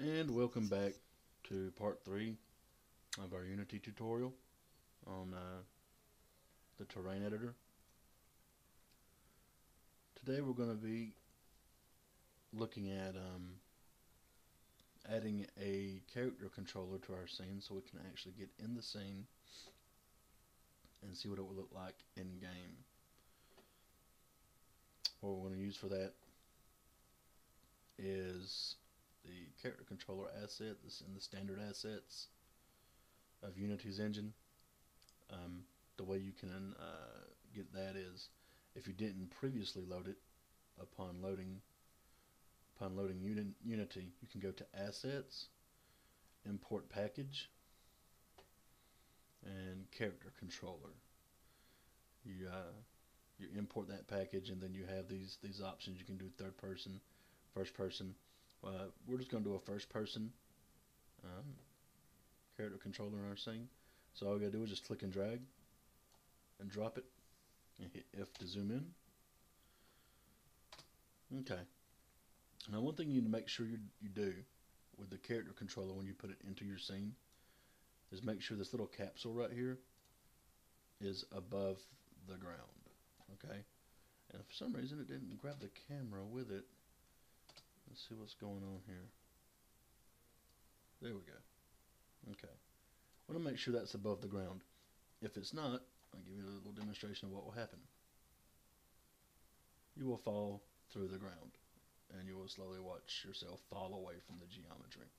And welcome back to part 3 of our Unity tutorial on the terrain editor. Today we're going to be looking at adding a character controller to our scene so we can actually get in the scene and see what it will look like in game. What we're going to use for that is the character controller asset that's in the standard assets of Unity's engine. The way you can get that is if you didn't previously load it upon loading Unity, you can go to Assets, Import Package, and Character Controller. You import that package, and then you have these options. You can do third person, first person. We're just going to do a first person character controller in our scene. So all we got to do is just click and drag and drop it and hit F to zoom in. Okay. Now one thing you need to make sure you do with the character controller when you put it into your scene is make sure this little capsule right here is above the ground. Okay. And for some reason it didn't grab the camera with it. Let's see what's going on here. There we go. Okay. I want to make sure that's above the ground. If it's not, I'll give you a little demonstration of what will happen. You will fall through the ground, and you will slowly watch yourself fall away from the geometry.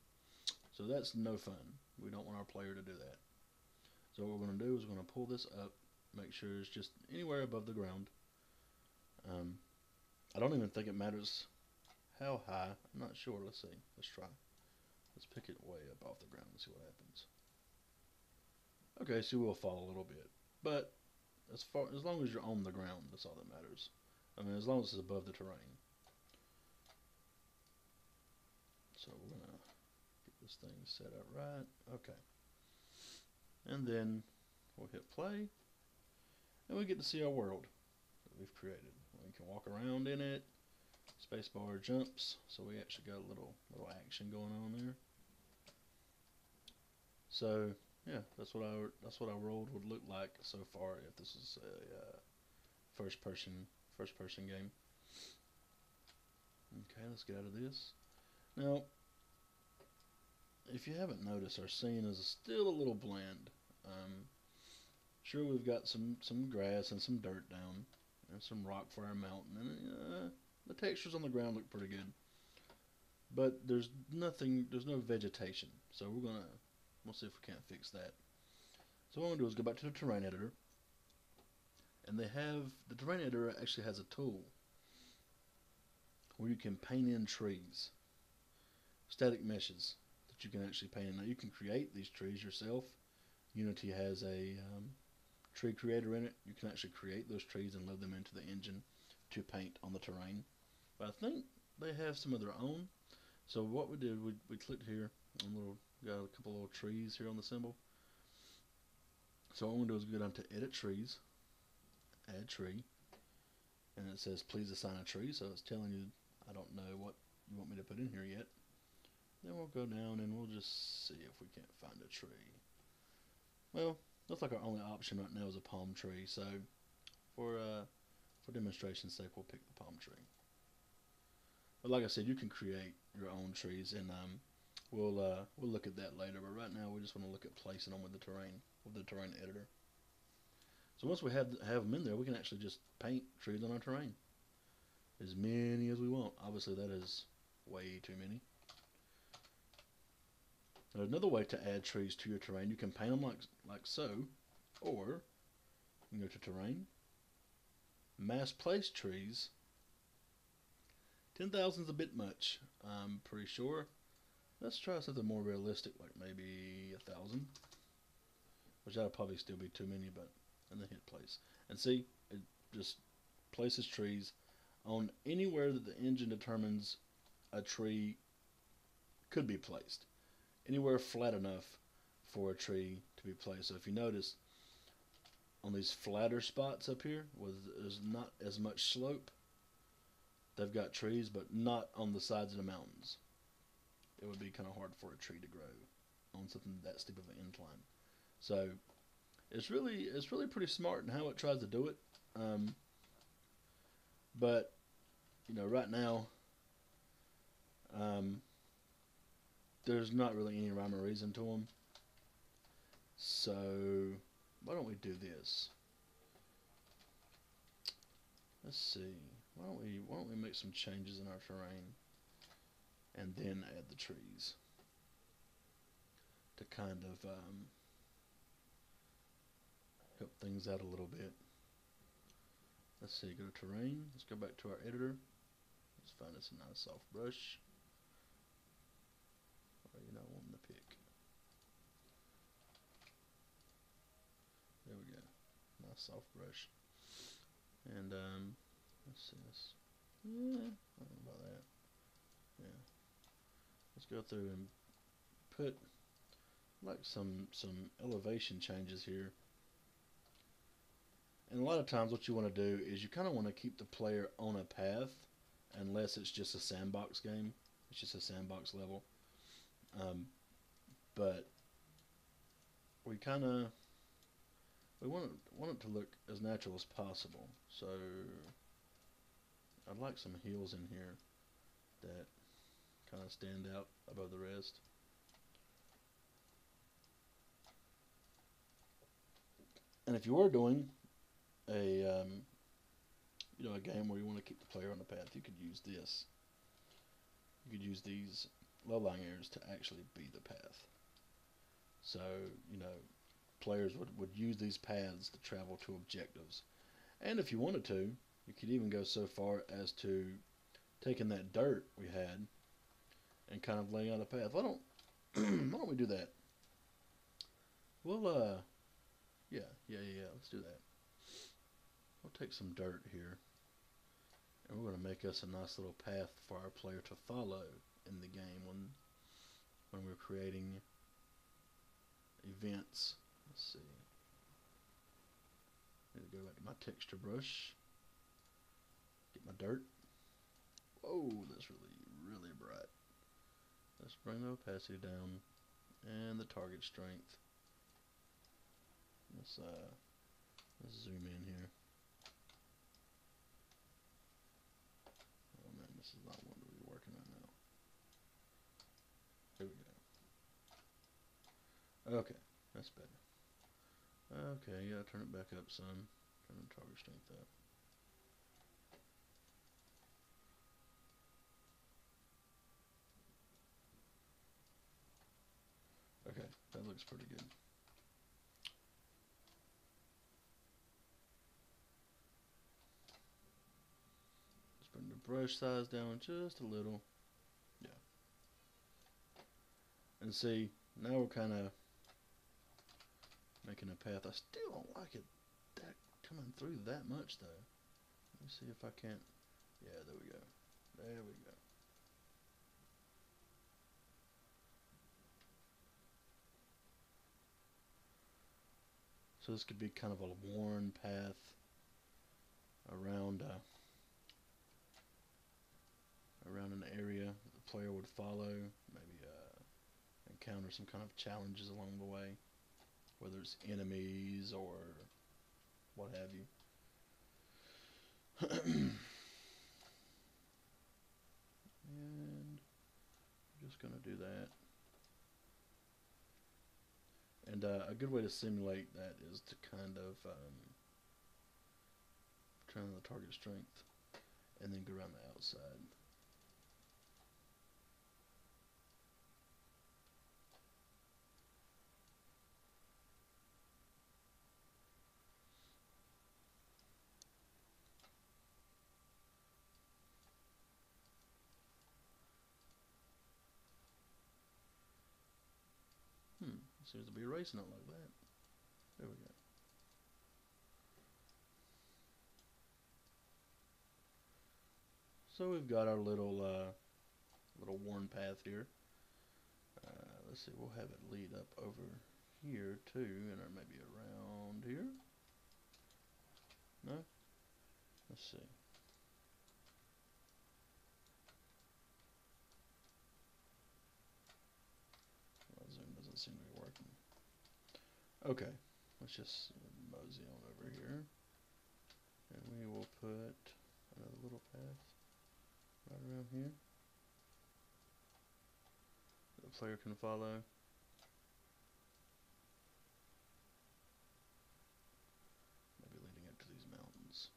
So that's no fun. We don't want our player to do that. So what we're going to do is we're going to pull this up, make sure it's just anywhere above the ground. I don't even think it matters how high. I'm not sure. Let's see. Let's try. Let's pick it way up off the ground and see what happens. Okay, so we'll fall a little bit, but as long as you're on the ground, that's all that matters. I mean, as long as it's above the terrain. So we're gonna get this thing set up right. Okay, and then we'll hit play, and we get to see our world that we've created. We can walk around in it. Spacebar jumps, so we actually got a little action going on there. So yeah, that's what our world would look like so far if this is a first person game. Okay, let's get out of this. Now, if you haven't noticed, our scene is still a little bland. Sure, we've got some grass and some dirt down, and some rock for our mountain, and the textures on the ground look pretty good. But there's no vegetation, so we'll see if we can't fix that. So what I'm going to do is go back to the terrain editor, and the terrain editor actually has a tool where you can paint in trees, static meshes that you can actually paint in. Now you can create these trees yourself. Unity has a tree creator in it. You can actually create those trees and load them into the engine to paint on the terrain. But I think they have some of their own. So what we did, we clicked here and got a couple little trees here on the symbol. So what I'm going to do is go down to Edit Trees, Add Tree, and it says please assign a tree, so it's telling you I don't know what you want me to put in here yet. Then we'll go down and we'll just see if we can't find a tree. Well, looks like our only option right now is a palm tree, so for demonstration's sake we'll pick the palm tree. But like I said, you can create your own trees, and we'll look at that later. But right now we just want to look at placing them with the terrain editor. So once we have them in there, we can actually just paint trees on our terrain, as many as we want. Obviously, that is way too many. Now, another way to add trees to your terrain, you can paint them like so, or you can go to Terrain, Mass Place Trees. 10,000 is a bit much, I'm pretty sure. Let's try something more realistic, like maybe 1,000, which that'll probably still be too many, but and then hit place. And see, it just places trees on anywhere that the engine determines a tree could be placed. Anywhere flat enough for a tree to be placed. So if you notice, on these flatter spots up here, where there's not as much slope, they've got trees, but not on the sides of the mountains. it would be kind of hard for a tree to grow on something that steep of an incline. So it's really pretty smart in how it tries to do it. Um, but right now, um, there's not really any rhyme or reason to them. So why don't we do this? Let's see. Why don't we make some changes in our terrain and then add the trees to kind of help things out a little bit. Let's see. Go to terrain. Let's go back to our editor. Let's find us a nice soft brush. Or wanting to pick. There we go. Nice soft brush. And let's see this. Yeah, I don't know about that. Yeah. Let's go through and put like some elevation changes here. And a lot of times what you want to do is you kind of want to keep the player on a path unless it's just a sandbox game. It's just a sandbox level. But we kind of we want it to look as natural as possible. So I'd like some hills in here that kind of stand out above the rest. And if you were doing a a game where you want to keep the player on the path, you could use this. You could use these low-lying areas to actually be the path. So players would use these paths to travel to objectives. And if you wanted to, you could even go so far as to taking that dirt we had and kind of laying out a path. Why don't we do that? We'll yeah, let's do that. We'll take some dirt here and we're going to make us a nice little path for our player to follow in the game when we're creating events. Let's see. I'm going to go back to my texture brush. Get my dirt. Whoa, that's really bright. Let's bring the opacity down and the target strength. Let's zoom in here. Oh man, this is not one to be working right now. Here we go. Okay, that's better. Okay, yeah, turn it back up some. Turn the target strength up. Okay, that looks pretty good. Let's bring the brush size down just a little. Yeah. And see, now we're kind of making a path. I still don't like it that coming through that much though. Let me see if I can't. Yeah, there we go. There we go. So this could be kind of a worn path around around an area that the player would follow, maybe encounter some kind of challenges along the way, whether it's enemies or what have you. And I'm just going to do that. And a good way to simulate that is to kind of turn on the target strength and then go around the outside. Seems to be erasing it like that. There we go. So we've got our little worn path here. Let's see, we'll have it lead up over here too, and or maybe around here. No? Let's see. Okay, let's just mosey on over here, and we will put another little path right around here. The player can follow. Maybe leading up to these mountains.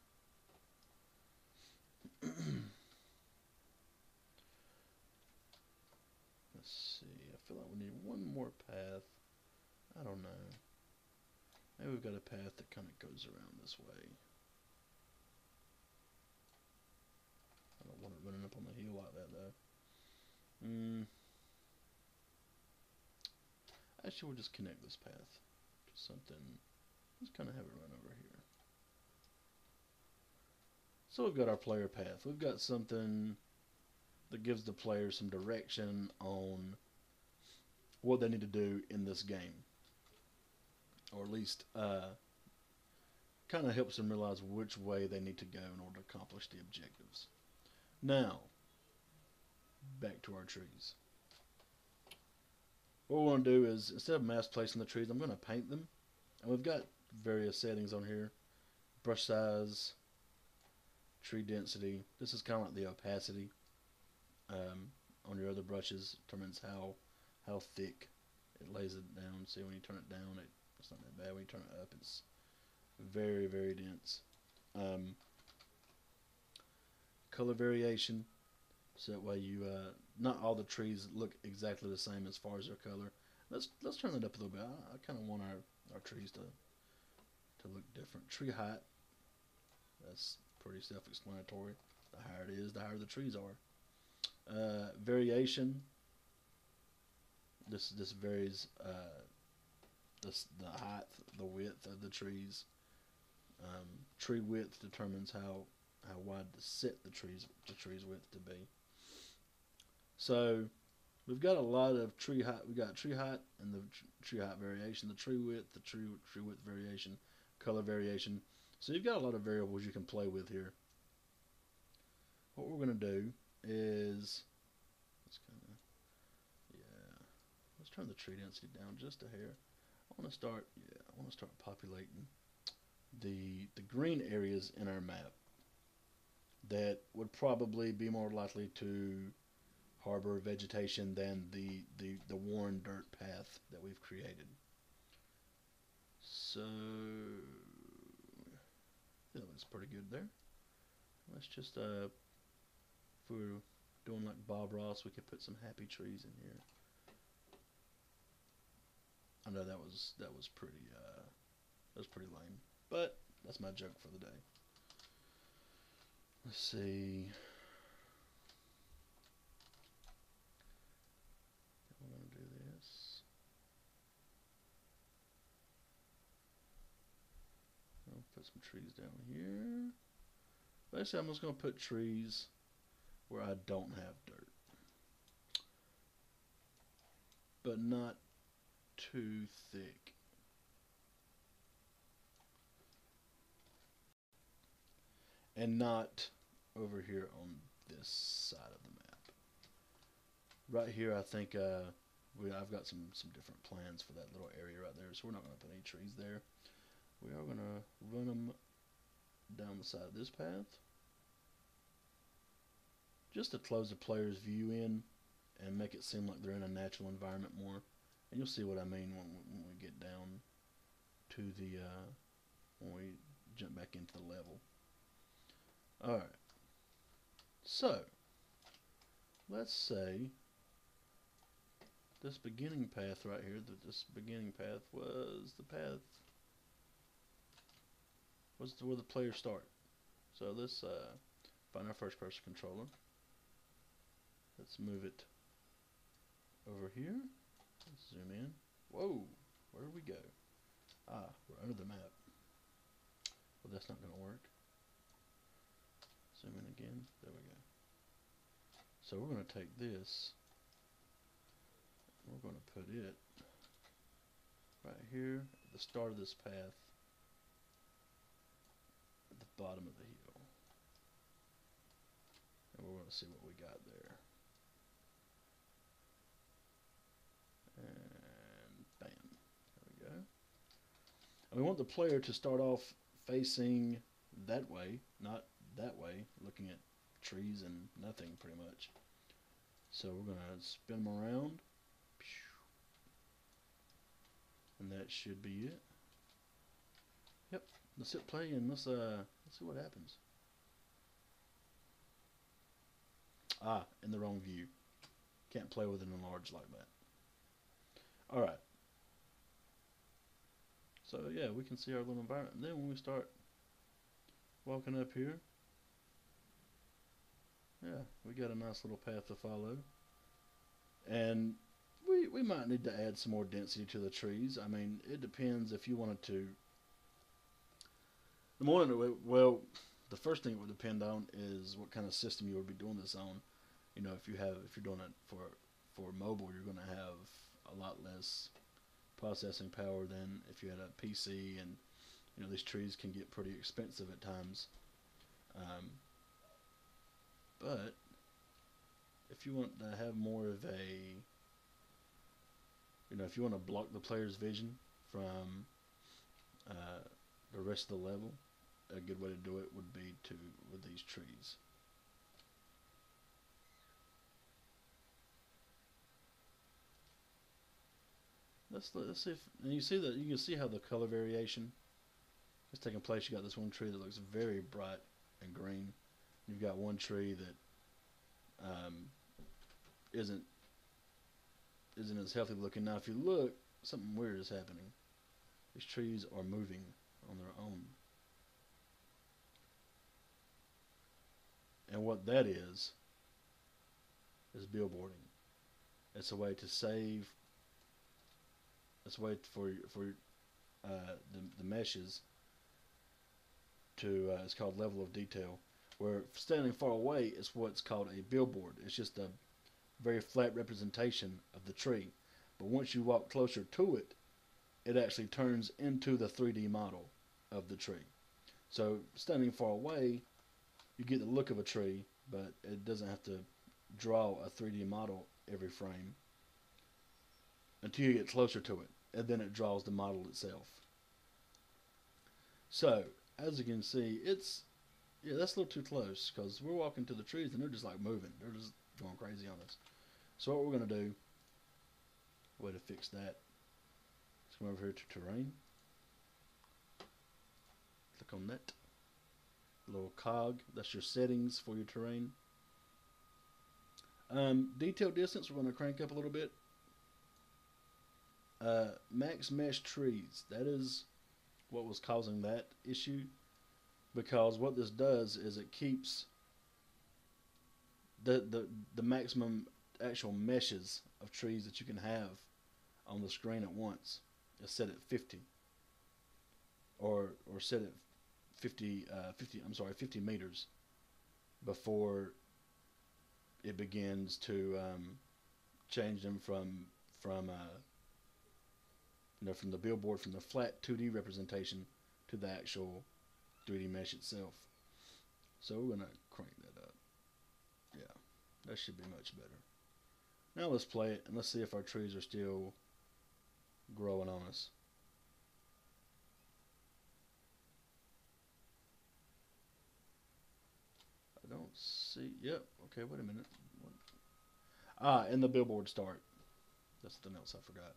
Let's see. I feel like we need one more path. I don't know. Maybe we've got a path that kind of goes around this way. I don't want it running up on the hill like that though. Actually, we'll just connect this path to something. Let's kind of have it run over here. So we've got our player path. We've got something that gives the player some direction on what they need to do in this game. Or at least kind of helps them realize which way they need to go in order to accomplish the objectives. Now, back to our trees. What we want to do is, instead of mass placing the trees, I'm going to paint them. And we've got various settings on here. Brush size, tree density. This is kind of like the opacity on your other brushes. Determines how thick it lays it down. See, when you turn it down, it's not that bad. When you turn it up, it's very, very dense. Color variation. So that way you, not all the trees look exactly the same as far as their color. Let's turn it up a little bit. I kind of want our trees to look different. Tree height. That's pretty self-explanatory. The higher it is, the higher the trees are. Variation. This varies the height, the width of the trees. Tree width determines how wide to set the trees width to be. So we've got a lot of tree height. We got tree height and the tree height variation, the tree width, the tree width variation, color variation. So you've got a lot of variables you can play with here. What we're going to do is let's turn the tree density down just a hair. I want to start populating the green areas in our map that would probably be more likely to harbor vegetation than the worn dirt path that we've created. So that looks pretty good there. Let's just if we were doing like Bob Ross, we could put some happy trees in here. I know that was pretty lame, but that's my joke for the day. Let's see. I'm gonna do this. I'll put some trees down here. Basically, I'm just gonna put trees where I don't have dirt, but not too thick. And not over here on this side of the map. Right here, I think I've got some different plans for that little area right there, so we're not going to put any trees there. We are going to run them down the side of this path, just to close the player's view in and make it seem like they're in a natural environment more. And you'll see what I mean when we get down to the when we jump back into the level. Alright, so let's say this beginning path right here, this beginning path was where the players start. So let's find our first person controller. Let's move it over here. Let's zoom in. Whoa, where do we go? Ah, we're under the map. Well, that's not going to work. Zoom in again. There we go. So we're going to take this. We're going to put it right here at the start of this path, at the bottom of the hill. And we're going to see what we got there. And bam. There we go. And we want the player to start off facing that way, not that way, looking at trees and nothing pretty much. So we're going to spin them around. And that should be it. Yep. Let's hit play and let's see what happens. Ah, in the wrong view. Can't play with an enlarge like that. Alright. So yeah, we can see our little environment. And then when we start walking up here, yeah, we got a nice little path to follow. And we might need to add some more density to the trees. I mean, it depends if you wanted to. Well, the first thing it would depend on is what kind of system you would be doing this on. You know, if you're doing it for mobile, you're going to have a lot less processing power than if you had a PC, and you know these trees can get pretty expensive at times. But if you want to have more of a, you know, if you want to block the player's vision from the rest of the level, a good way to do it would be with these trees. Let's see if, and you can see how the color variation is taking place. You got this one tree that looks very bright and green. You've got one tree that isn't as healthy looking. Now, if you look, something weird is happening. These trees are moving on their own, and what that is billboarding. It's a way to save. It's a way for the meshes to. It's called level of detail. Where standing far away is what's called a billboard. It's just a very flat representation of the tree. But once you walk closer to it, it actually turns into the 3D model of the tree. So standing far away, you get the look of a tree, but it doesn't have to draw a 3D model every frame until you get closer to it, and then it draws the model itself. So, as you can see, yeah, that's a little too close, because we're walking to the trees and they're just like moving. They're just going crazy on us. So what we're going to do, way to fix that, let's come over here to terrain. Click on that little cog. That's your settings for your terrain. Detail distance, we're going to crank up a little bit. Max mesh trees, that is what was causing that issue, because what this does is it keeps the maximum actual meshes of trees that you can have on the screen at once is set at 50, or set at 50 meters before it begins to change them from the billboard, from the flat 2D representation to the actual 3D mesh itself. So we're going to crank that up. Yeah, that should be much better. Now let's play it and let's see if our trees are still growing on us. I don't see. Yep. Okay, wait a minute. What? And the billboard start. That's something else I forgot.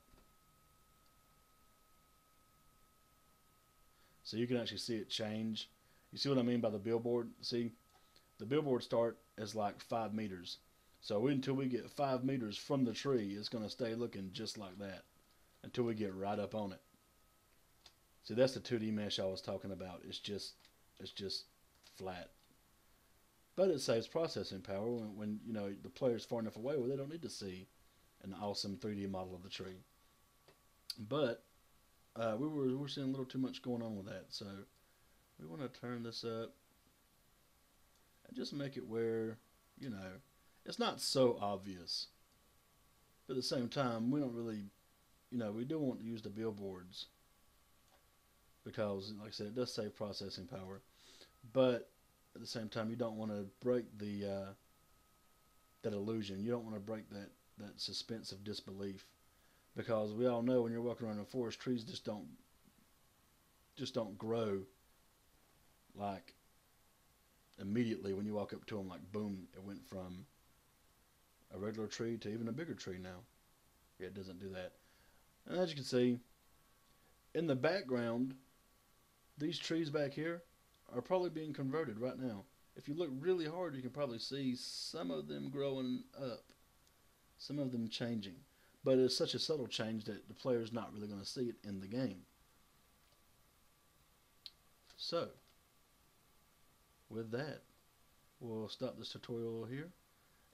So you can actually see it change. You see what I mean by the billboard? See, the billboard start is like 5 meters. So until we get 5 meters from the tree, it's going to stay looking just like that until we get right up on it. See, that's the 2D mesh I was talking about. It's just flat. But it saves processing power when you know the player's far enough away where they don't need to see an awesome 3D model of the tree. But we were seeing a little too much going on with that, so we want to turn this up and just make it where, you know, it's not so obvious. But at the same time, we don't really, you know, we do want to use the billboards because, like I said, it does save processing power. But at the same time, you don't want to break that illusion. You don't want to break that suspense of disbelief, because we all know when you're walking around in a forest, trees just don't just don't grow like immediately when you walk up to them. Like boom, it went from a regular tree to even a bigger tree now. Yeah, it doesn't do that. And as you can see, in the background, these trees back here are probably being converted right now. If you look really hard, you can probably see some of them growing up, some of them changing. But it's such a subtle change that the player's not really going to see it in the game. So, with that, we'll stop this tutorial here.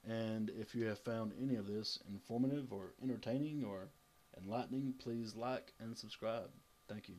And if you have found any of this informative or entertaining or enlightening, please like and subscribe. Thank you.